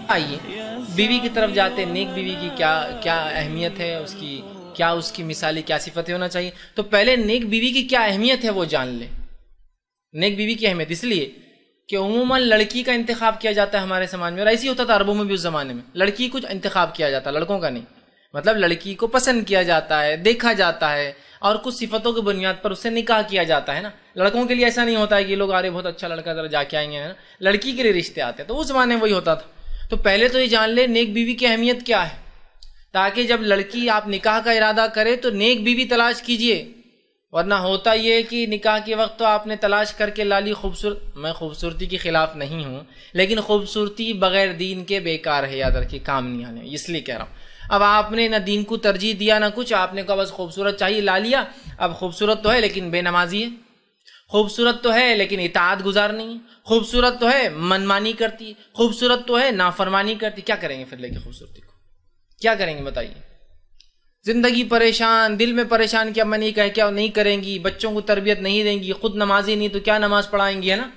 آئیے بیوی کی طرف جاتے ہیں۔ نیک بیوی کی کیا اہمیت ہے، اس کی مثالی کیا صفتیں ہونا چاہیے؟ تو پہلے نیک بیوی کی کیا اہمیت ہے وہ جان لیں۔ نیک بیوی کی اہمیت اس لیے کہ عموماً لڑکی کا انتخاب کیا جاتا ہے ہمارے سماج میں، اور ایسے ہی ہوتا تھا عربوں میں بھی اس زمانے میں، لڑکی کچھ انتخاب کیا جاتا ہے، لڑکوں کا نہیں۔ مطلب لڑکی کو پسند کیا جاتا ہے، دیکھا جاتا ہے، اور کچھ صفتوں کی بنیاد پر اس سے نکاح کیا جاتا ہے نا۔ لڑکوں کے لیے ایسا نہیں ہوتا ہے کہ لوگ بہت اچھا لڑکا ذرا جا کے آئیں گے، لڑکی کے لیے رشتے آتے ہیں، تو اس زمانے میں وہی ہوتا تھا۔ تو پہلے تو یہ جان لے نیک بیوی کی اہمیت کیا ہے، تاکہ جب لڑکی آپ نکاح کا ارادہ کرے تو نیک بیوی تلاش کیجئے، ورنہ ہوتا یہ کہ نکاح کے وقت تو آپ نے تلاش کر کے لالی خوبصورت۔ میں خوبصورتی کے خلاف نہیں ہوں، لیکن خوبصورتی بغیر دین کے بیکار ہے، یاد رکھیے، کام نہیں آنے، اس لیے کہہ رہا ہوں۔ اب آپ نے نہ دین کو ترجیح دیا نہ کچھ، آپ نے کہا بس خوبصورت چاہیے، لا لیا۔ اب خوبصورت تو ہے لیکن بے نمازی ہے، خوبصورت تو ہے لیکن اطاعت گزار نہیں ہے، خوبصورت تو ہے منمانی کرتی ہے، خوبصورت تو ہے نافرمانی کرتی۔ کیا کریں گے پھر لے کے خوبصورتی کو؟ کیا کریں گے بتائیے؟ زندگی پریشان، دل میں پریشان، کیا میں نہیں کہہ کیا نہیں کریں گی، بچوں کو تربیت نہیں دیں گی، خود نمازی نہیں تو کیا نماز پڑھائیں گی، ہے نا؟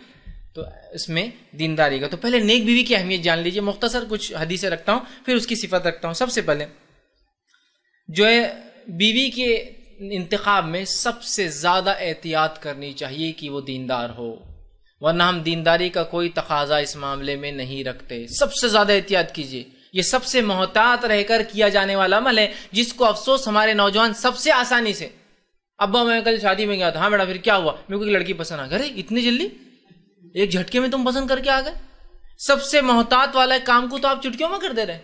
تو اس میں دینداری کا۔ تو پہلے نیک بیوی کی اہمیت جان لیجئے، مختصر کچھ حدیثیں رکھتا ہوں، پھر اس کی صفت رکھتا ہوں۔ سب سے پہلے جو ہے بیوی کے انتخاب میں سب سے زیادہ احتیاط کرنی چاہیے کہ وہ دیندار ہو، ورنہ ہم دینداری کا کوئی تقاضا اس معاملے میں نہیں رکھتے۔ سب سے زیادہ احتیاط کیجئے، یہ سب سے محتاط رہ کر کیا جانے والا عمل ہے، جس کو افسوس ہمارے نوجوان سب سے آسانی سے، ابا میں کل شادی میں گیا تھا، ہاں بیٹا پھر کیا ہوا، میرے کو ایک لڑکی پسند آ گئی، ارے اتنی جلدی ایک جھٹکے میں تم پسند کر کے آ گئے۔ سب سے محتاط والا کام کو تو آپ چٹکیوں میں کر دے رہے۔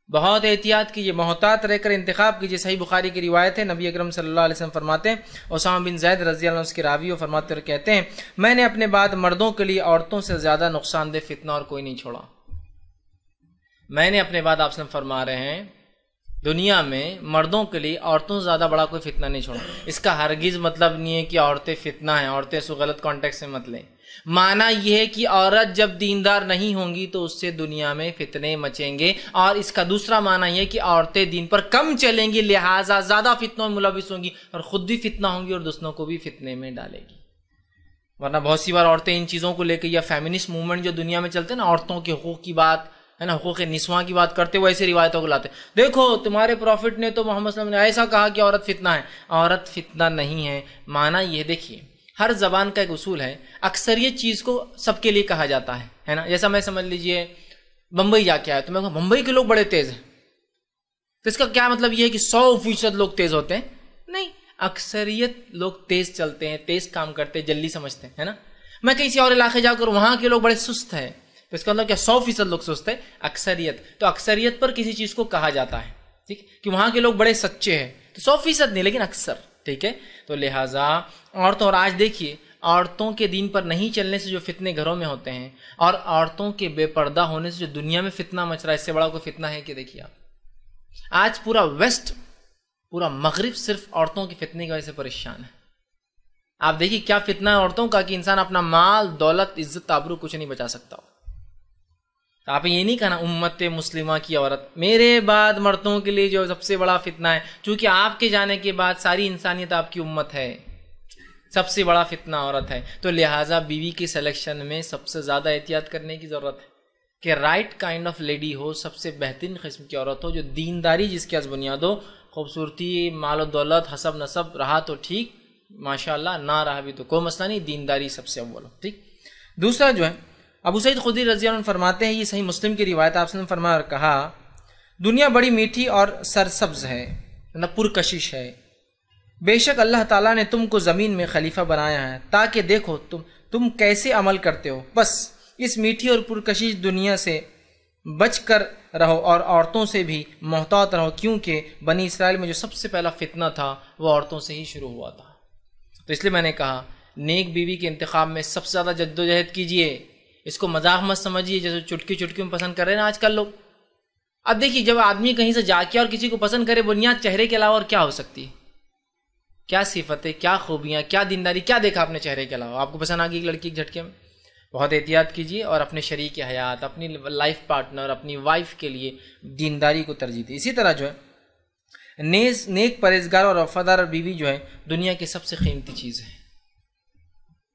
بہت احتیاط کیجیے، محتاط رہ کر انتخاب کیجیے۔ صحیح بخاری کی روایت ہے، نبی اکرم صلی اللہ علیہ وسلم فرماتے ہیں، اسامہ بن زید رضی اللہ عنہ اس کے راوی اور فرماتے اور کہتے ہیں، میں نے اپنے بعد مردوں کے لیے عورتوں سے زیادہ نقصان دہ فتنہ اور کوئی نہیں چھوڑا۔ میں نے اپنے بعد، آپ سے فرما رہے ہیں، دنیا میں مردوں کے لیے عورتوں سے زیادہ بڑا کوئی فتنہ نہیں چھوڑا۔ اس کا ہرگز مطلب نہیں ہے کہ عورتیں فتنہ ہیں، عورتیں اس کو غلط کانٹیکس میں مت لیں۔ معنی یہ ہے کہ عورت جب دیندار نہیں ہوں گی تو اس سے دنیا میں فتنے مچیں گے، اور اس کا دوسرا معنی یہ ہے کہ عورتیں دین پر کم چلیں گی، لہٰذا زیادہ فتنوں میں ملوث ہوں گی، اور خود بھی فتنہ ہوں گی اور دوسروں کو بھی فتنے میں ڈالے گی۔ ورنہ بہت سی بار عورتیں ان چیزوں کو لے کے، یا فیمنسٹ موومنٹ جو دنیا میں چلتے ہیں نا، عورتوں کے حقوق کی بات ہے نا، حقوق نسواں کی بات کرتے ہوئے ایسی روایتوں کو لاتے، دیکھو تمہارے پروفٹ نے تو محمد صلی اللہ علیہ وسلم نے ایسا کہا کہ عورت فتنہ ہے۔ عورت فتنہ نہیں ہے، معنی یہ دیکھیے، ہر زبان کا ایک اصول ہے، اکثریت چیز کو سب کے لیے کہا جاتا ہے نا۔ جیسا میں سمجھ لیجئے بمبئی جا کے آیا تو میں کہوں بمبئی کے لوگ بڑے تیز ہیں، تو اس کا کیا مطلب یہ ہے کہ 100% لوگ تیز ہوتے ہیں؟ نہیں، اکثریت لوگ تیز چلتے ہیں، تیز کام کرتے ہیں، جلدی سمجھتے ہیں، ہے نا۔ میں کسی اور علاقے جا کر وہاں کے لوگ بڑے سست ہیں، تو اس کا مطلب کیا 100% لوگ سست ہیں؟ اکثریت، تو اکثریت پر کسی چیز کو کہا جاتا ہے، ٹھیک، کہ وہاں کے لوگ بڑے سچے ہیں، تو 100% نہیں لیکن اکثر، ٹھیک ہے۔ تو لہٰذا عورتوں، اور آج دیکھیے عورتوں کے دین پر نہیں چلنے سے جو فتنے گھروں میں ہوتے ہیں، اور عورتوں کے بے پردہ ہونے سے جو دنیا میں فتنہ مچ رہا ہے، اس سے بڑا کوئی فتنہ ہے کہ دیکھیے آپ آج پورا ویسٹ، پورا مغرب صرف عورتوں کی فتنے کی وجہ سے پریشان ہے۔ آپ دیکھیے کیا فتنہ ہے عورتوں کا کہ انسان اپنا مال، دولت، عزت، آبرو کچھ نہیں بچا سکتا ہو۔ آپ یہ نہیں کہنا امت مسلمہ کی عورت، میرے بعد مردوں کے لیے جو سب سے بڑا فتنہ ہے، چونکہ آپ کے جانے کے بعد ساری انسانیت آپ کی امت ہے، سب سے بڑا فتنہ عورت ہے۔ تو لہٰذا بیوی کی سلیکشن میں سب سے زیادہ احتیاط کرنے کی ضرورت ہے کہ رائٹ کائنڈ آف لیڈی ہو، سب سے بہترین قسم کی عورت ہو، جو دینداری جس کے از بنیاد ہو، خوبصورتی، مال و دولت، حسب نسب رہا تو ٹھیک، ماشاءاللہ، نہ رہا بھی تو کوئی مسئلہ نہیں، دینداری سب سے اول ہو، ٹھیک۔ دوسرا جو ہے ابو سعید خدری رضی اللہ عنہ فرماتے ہیں، یہ صحیح مسلم کی روایت، آپ نے فرمایا اور کہا، دنیا بڑی میٹھی اور سرسبز ہے، پرکشش ہے، بے شک اللہ تعالیٰ نے تم کو زمین میں خلیفہ بنایا ہے تاکہ دیکھو تم کیسے عمل کرتے ہو، بس اس میٹھی اور پرکشش دنیا سے بچ کر رہو اور عورتوں سے بھی محتاط رہو، کیونکہ بنی اسرائیل میں جو سب سے پہلا فتنہ تھا وہ عورتوں سے ہی شروع ہوا تھا۔ تو اس لیے میں نے کہا نیک بیوی کے انتخاب میں سب سے زیادہ جدوجہد کیجئے، اس کو مذاق مت سمجھیے جیسے چٹکی چٹکی میں پسند کر رہے ہیں نا آج کل لوگ۔ اب دیکھیے جب آدمی کہیں سے جا کے اور کسی کو پسند کرے، بنیاد چہرے کے علاوہ اور کیا ہو سکتی ہے؟ کیا صفتیں، کیا خوبیاں، کیا دینداری، کیا دیکھا آپ نے چہرے کے علاوہ؟ آپ کو پسند آ گئی ایک لڑکی ایک جھٹکے میں؟ بہت احتیاط کیجیے، اور اپنے شریک حیات، اپنی لائف پارٹنر، اپنی وائف کے لیے دینداری کو ترجیح دی۔ اسی طرح جو ہے نیک پرہیزگار اور وفادار بیوی جو ہے دنیا کی سب سے قیمتی چیز ہے۔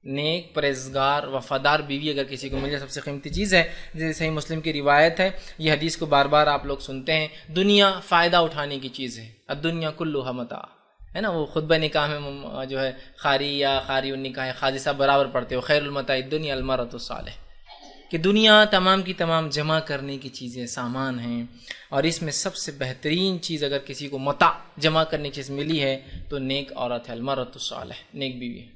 نیک پرہیزگار وفادار بیوی اگر کسی کو مل جائے سب سے قیمتی چیز ہے. جیسے صحیح مسلم کی روایت ہے, یہ حدیث کو بار بار آپ لوگ سنتے ہیں, دنیا فائدہ اٹھانے کی چیز ہے. الدنیا کلھا متاع, ہے نا, وہ خطبہ نکاح میں جو ہے خاری یا خاری النکاح خاضی صاحب برابر پڑھتے ہو, خیر المتاع الدنیا المرأۃ الصالح, کہ دنیا تمام کی تمام جمع کرنے کی چیزیں سامان ہیں, اور اس میں سب سے بہترین چیز اگر کسی کو متاع جمع کرنے کی چیز ملی ہے تو نیک عورت ہے, المرأۃ الصالح, نیک بیوی ہے.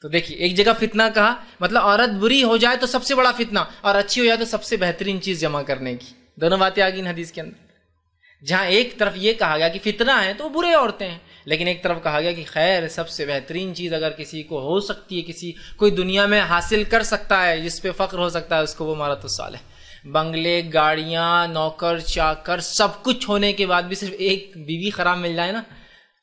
تو دیکھیے ایک جگہ فتنہ کہا, مطلب عورت بری ہو جائے تو سب سے بڑا فتنہ, اور اچھی ہو جائے تو سب سے بہترین چیز جمع کرنے کی. دونوں باتیں آ گئی ان حدیث کے اندر. جہاں ایک طرف یہ کہا گیا کہ فتنہ ہے تو برے عورتیں ہیں, لیکن ایک طرف کہا گیا کہ خیر سب سے بہترین چیز اگر کسی کو ہو سکتی ہے, کوئی دنیا میں حاصل کر سکتا ہے, جس پہ فخر ہو سکتا ہے, اس کو وہ مرأۃ الصالح. بنگلے, گاڑیاں, نوکر چاکر سب کچھ ہونے کے بعد بھی صرف ایک بیوی خراب مل جائے نا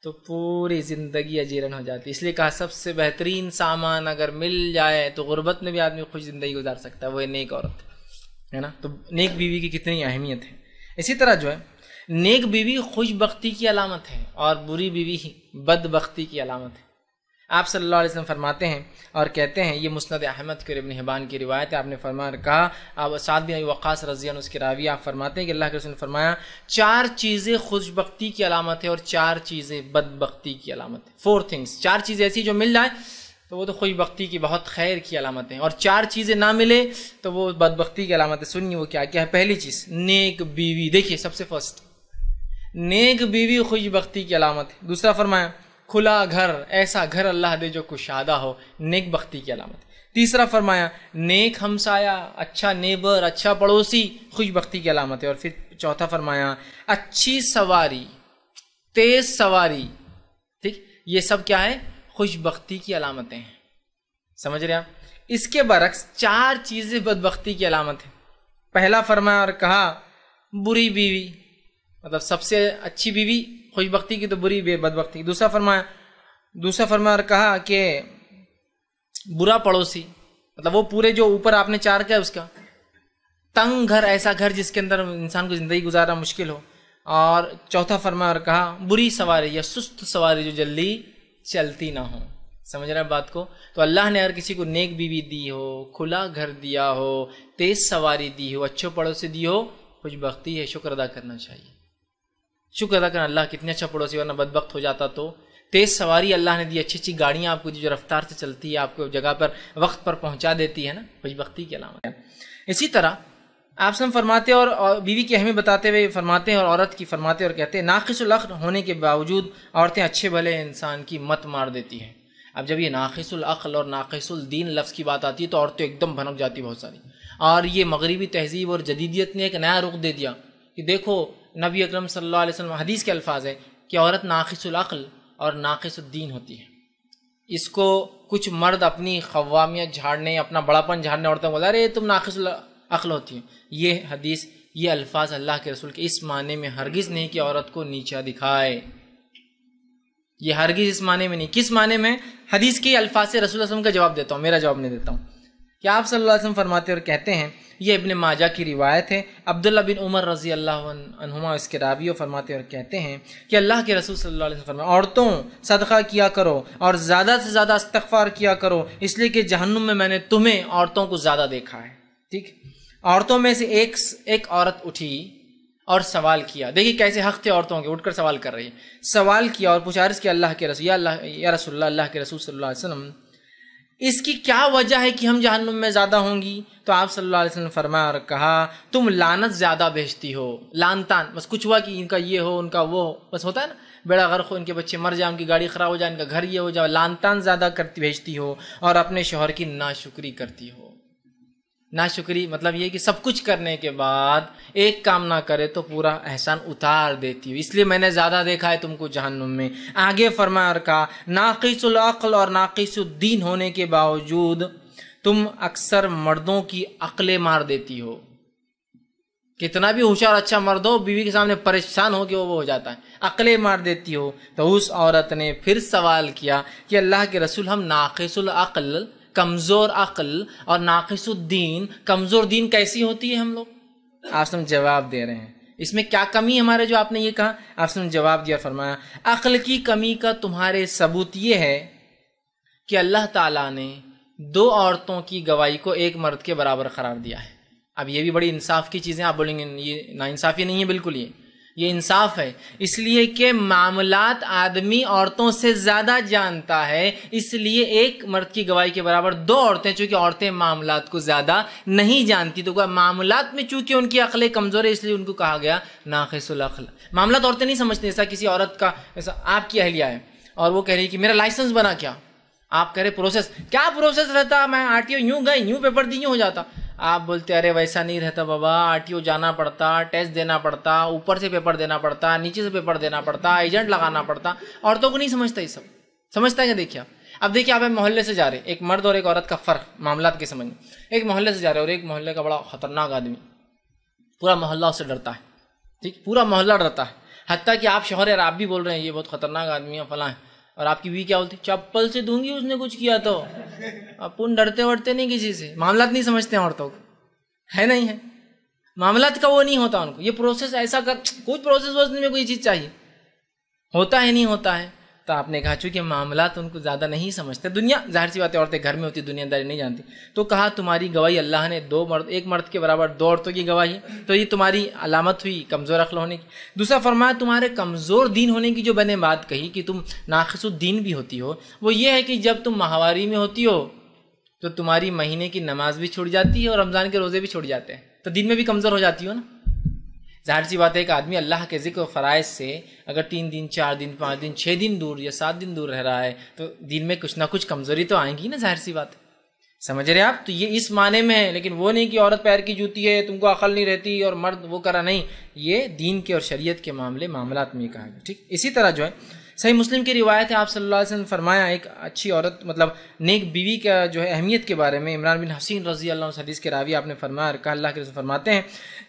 تو پوری زندگی اجیرن ہو جاتی. اس لیے کہا سب سے بہترین سامان اگر مل جائے تو غربت میں بھی آدمی خوش زندگی گزار سکتا ہے, وہ نیک عورت ہے نا. تو نیک بیوی کی کتنی اہمیت ہے. اسی طرح جو ہے نیک بیوی خوش بختی کی علامت ہے, اور بری بیوی بد بختی کی علامت ہے. آپ صلی اللہ علیہ وسلم فرماتے ہیں اور کہتے ہیں, یہ مسند احمد کے ابن حبان کی روایت ہے, آپ نے فرمایا کہا, اب سعد بن ابی وقاص رضی اللہ عنہ اس کے راوی, آپ فرماتے ہیں کہ اللہ کے رسول نے فرمایا 4 چیزیں خوش بختی کی علامت ہے اور 4 چیزیں بد بختی کی علامت ہے. 4 things, 4 چیزیں ایسی جو مل جائیں تو وہ تو خوش بختی کی بہت خیر کی علامت ہیں, اور 4 چیزیں نہ ملے تو وہ بد بختی کی علامت ہے. سنیے وہ کیا کیا ہے. پہلی چیز نیک بیوی. دیکھیے سب سے فرسٹ نیک بیوی خوش بختی کی علامت ہے. دوسرا فرمایا کھلا گھر, ایسا گھر اللہ دے جو کشادہ ہو, نیک بختی کی علامت. تیسرا فرمایا نیک ہمسایا, اچھا نیبر, اچھا پڑوسی, خوش بختی کی علامت ہے. اور پھر چوتھا فرمایا اچھی سواری, تیز سواری. ٹھیک, یہ سب کیا ہے, خوش بختی کی علامتیں ہیں. سمجھ رہے آپ. اس کے برعکس 4 چیزیں بد بختی کی علامت ہیں. پہلا فرمایا اور کہا بری بیوی, مطلب سب سے اچھی بیوی خوش بختی کی تو بری بد بختی کی. دوسرا فرمایا اور کہا کہ برا پڑوسی, مطلب وہ پورے جو اوپر آپ نے 4 کیا اس کا. تنگ گھر, ایسا گھر جس کے اندر انسان کو زندگی گزارنا مشکل ہو. اور چوتھا فرمایا اور کہا بری سواری یا سست سواری جو جلدی چلتی نہ ہو. سمجھ رہے ہیں بات کو. تو اللہ نے اگر کسی کو نیک بیوی دی ہو, کھلا گھر دیا ہو, تیز سواری دی ہو, اچھے پڑوسی دی ہو, خوش بختی ہے, شکر ادا کرنا چاہیے. شکر ادا کرنا, اللہ کتنے اچھا پڑوسی, ورنہ بدبخت ہو جاتا. تو تیز سواری اللہ نے دی, اچھی اچھی گاڑیاں آپ کو دی جو رفتار سے چلتی ہے, آپ کو جگہ پر وقت پر پہنچا دیتی ہے نا, خوش بختی کی علامت ہے. اسی طرح آپ سے فرماتے اور بیوی کی اہمیت بتاتے ہوئے فرماتے ہیں, اور عورت کی فرماتے اور کہتے ہیں ناقص العقل ہونے کے باوجود عورتیں اچھے بھلے انسان کی مت مار دیتی ہیں. اب جب یہ ناقص العقل اور ناقص الدین لفظ کی بات آتی ہے تو عورتیں ایک دم بھنک جاتی بہت ساری. اور یہ مغربی تہذیب اور جدیدیت نے ایک نیا رخ دے دیا کہ دیکھو نبی اکرم صلی اللہ علیہ وسلم حدیث کے الفاظ ہے کہ عورت ناقص العقل اور ناقص الدین ہوتی ہے. اس کو کچھ مرد اپنی خوامیت جھاڑنے, اپنا بڑاپن جھاڑنے عورتیں بولا ارے تم ناقص العقل ہوتی ہیں. یہ حدیث, یہ الفاظ اللہ کے رسول کے اس معنی میں ہرگز نہیں کہ عورت کو نیچا دکھائے. یہ ہرگز اس معنی میں نہیں. کس معنی میں؟ حدیث کے الفاظ سے رسول اللہ علیہ وسلم کا جواب دیتا ہوں, میرا جواب نہیں دیتا ہوں. کہ آپ صلی اللہ علیہ وسلم فرماتے اور کہتے ہیں, یہ ابن ماجہ کی روایت ہے, عبداللہ بن عمر رضی اللہ عنہما اس کے راوی فرماتے اور کہتے ہیں کہ اللہ کے رسول صلی اللہ علیہ وسلم فرمایا عورتوں صدقہ کیا کرو اور زیادہ سے زیادہ استغفار کیا کرو, اس لیے کہ جہنم میں نے تمہیں عورتوں کو زیادہ دیکھا ہے. ٹھیک, عورتوں میں سے ایک عورت اٹھی اور سوال کیا. دیکھیے کیسے حق تھے عورتوں کے, اٹھ کر سوال کر رہی ہے. سوال کیا اور پوچھا عرض کیا اللہ کے رسول, یا رسول اللہ, اللہ کے رسول صلی اللہ علیہ وسلم اس کی کیا وجہ ہے کہ ہم جہنم میں زیادہ ہوں گی؟ تو آپ صلی اللہ علیہ وسلم فرمایا اور کہا تم لعنت زیادہ بھیجتی ہو. لعنتان, بس کچھ ہوا کہ ان کا یہ ہو, ان کا وہ ہو, بس ہوتا ہے نا, بیڑا غرق ہو, ان کے بچے مر جائیں, ان کی گاڑی خراب ہو جائے, ان کا گھر یہ ہو جائے. لعنتان زیادہ بھیجتی ہو اور اپنے شوہر کی ناشکری کرتی ہو. ناشکری مطلب یہ کہ سب کچھ کرنے کے بعد ایک کام نہ کرے تو پورا احسان اتار دیتی ہو, اس لیے میں نے زیادہ دیکھا ہے تم کو جہنم میں. آگے فرمایا اور کہا ناقص العقل اور ناقص الدین ہونے کے باوجود تم اکثر مردوں کی عقلیں مار دیتی ہو. کتنا بھی ہوشیار اچھا مرد ہو, بیوی کے سامنے پریشان ہو کے وہ ہو جاتا ہے, عقلیں مار دیتی ہو. تو اس عورت نے پھر سوال کیا کہ اللہ کے رسول ہم ناقص العقل, کمزور عقل, اور ناقص الدین, کمزور دین کیسی ہوتی ہے ہم لوگ؟ آپ سے جواب دے رہے ہیں اس میں کیا کمی ہے ہمارے, جو آپ نے یہ کہا. آپ سے جواب دیا, فرمایا عقل کی کمی کا تمہارے ثبوت یہ ہے کہ اللہ تعالیٰ نے 2 عورتوں کی گواہی کو ایک مرد کے برابر قرار دیا ہے۔ اب یہ بھی بڑی انصاف کی چیزیں، آپ بولیں گے یہ ناانصافی نہیں ہے، بالکل یہ انصاف ہے، اس لیے کہ معاملات آدمی عورتوں سے زیادہ جانتا ہے، اس لیے ایک مرد کی گواہی کے برابر 2 عورتیں، چونکہ عورتیں معاملات کو زیادہ نہیں جانتی، تو معاملات میں چونکہ ان کی عقلیں کمزور ہے، اس لیے ان کو کہا گیا ناقص العقل۔ معاملات عورتیں نہیں سمجھتے، ایسا کسی عورت کا، ایسا آپ کی اہلیہ ہے اور وہ کہہ رہی کہ میرا لائسنس بنا کیا، آپ کہہ رہے پروسیس کیا پروسیس رہتا، میں RTO یوں گئے یوں پیپر دی یوں ہو جاتا، آپ بولتے ارے ویسا نہیں رہتا بابا، RTO جانا پڑتا، ٹیسٹ دینا پڑتا، اوپر سے پیپر دینا پڑتا، نیچے سے پیپر دینا پڑتا، ایجنٹ لگانا پڑتا۔ عورتوں کو نہیں سمجھتا یہ سب، سمجھتا ہے کہ دیکھیے اب دیکھیے آپ محلے سے جا رہے، ایک مرد اور ایک عورت کا فرق معاملات کے سمجھ میں، ایک محلے سے جا رہے اور ایک محلے کا بڑا خطرناک آدمی، پورا محلہ اس سے ڈرتا ہے، ٹھیک، پورا محلہ ڈرتا ہے، حتیٰ کہ آپ شوہر اور آپ بھی بول رہے ہیں یہ بہت خطرناک آدمی ہے فلاں ہے، اور آپ کی بیوی کیا بولتی، چپل سے دوں گی اس نے کچھ کیا تو، اپن ڈرتے ورتے نہیں کسی سے، معاملات نہیں سمجھتے ہیں عورتوں کو، ہے نہیں ہے، معاملات کا وہ نہیں ہوتا ان کو، یہ پروسیس ایسا کر، کچھ پروسیس وزن میں کوئی چیز چاہیے، ہوتا ہے نہیں ہوتا ہے، تو آپ نے کہا چونکہ معاملات ان کو زیادہ نہیں سمجھتے، دنیا ظاہر سی بات ہے عورتیں گھر میں ہوتی، دنیا داری نہیں جانتی، تو کہا تمہاری گواہی اللہ نے ایک مرد کے برابر 2 عورتوں کی گواہی، تو یہ تمہاری علامت ہوئی کمزور عقل ہونے کی۔ دوسرا فرمایا تمہارے کمزور دین ہونے کی جو میں نے بات کہی کہ تم ناقص الدین بھی ہوتی ہو، وہ یہ ہے کہ جب تم ماہواری میں ہوتی ہو تو تمہاری مہینے کی نماز بھی چھوٹ جاتی ہے اور رمضان کے روزے بھی چھوٹ جاتے ہیں، تو دین میں بھی کمزور ہو جاتی ہو نا۔ ظاہر سی بات ہے کہ آدمی اللہ کے ذکر و فرائض سے اگر 3 دن 4 دن 5 دن 6 دن دور یا 7 دن دور رہ رہا ہے تو دین میں کچھ نہ کچھ کمزوری تو آئیں گی نا، ظاہر سی بات ہے، سمجھ رہے آپ؟ تو یہ اس معنی میں ہے، لیکن وہ نہیں کہ عورت پیر کی جوتی ہے تم کو عقل نہیں رہتی اور مرد وہ کرا نہیں، یہ دین کے اور شریعت کے معاملات میں کہا گیا، ٹھیک۔ اسی طرح جو ہے صحیح مسلم کی روایت ہے، آپ صلی اللہ علیہ وسلم نے فرمایا ایک اچھی عورت مطلب نیک بیوی کا جو ہے اہمیت کے بارے میں، عمران بن حسین رضی اللہ عنہ حدیث کے راوی آپ نے فرمایا کہ اللہ کے رسول فرماتے ہیں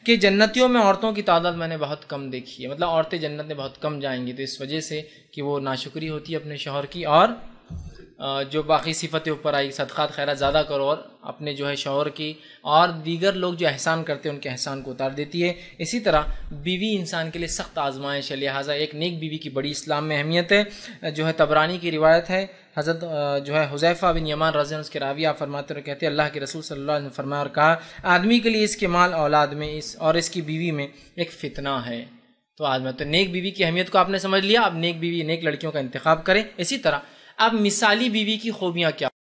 کہ جنتیوں میں عورتوں کی تعداد میں نے بہت کم دیکھی ہے، مطلب عورتیں جنت میں بہت کم جائیں گی، تو اس وجہ سے کہ وہ ناشکری ہوتی ہے اپنے شوہر کی، اور جو باقی صفتیں اوپر آئی، صدقات خیرات زیادہ کرو اور اپنے جو ہے شوہر کی اور دیگر لوگ جو احسان کرتے ہیں ان کے احسان کو اتار دیتی ہے۔ اسی طرح بیوی انسان کے لیے سخت آزمائش ہے، لہٰذا ایک نیک بیوی کی بڑی اسلام میں اہمیت ہے۔ جو ہے طبرانی کی روایت ہے، حضرت جو ہے حذیفہ بن یمان رضی اللہ عنہ اس کے راوی آپ فرماتے ہیں، کہتے ہیں اللہ کے رسول صلی اللہ علیہ وسلم فرمایا اور کہا آدمی کے لیے اس کے مال اولاد میں اس کی بیوی میں ایک فتنہ ہے۔ تو آدمی تو نیک بیوی کی اہمیت کو آپ نے سمجھ لیا، اب نیک بیوی نیک لڑکیوں کا انتخاب کریں۔ اسی طرح اب مثالی بیوی کی خوبیاں کیا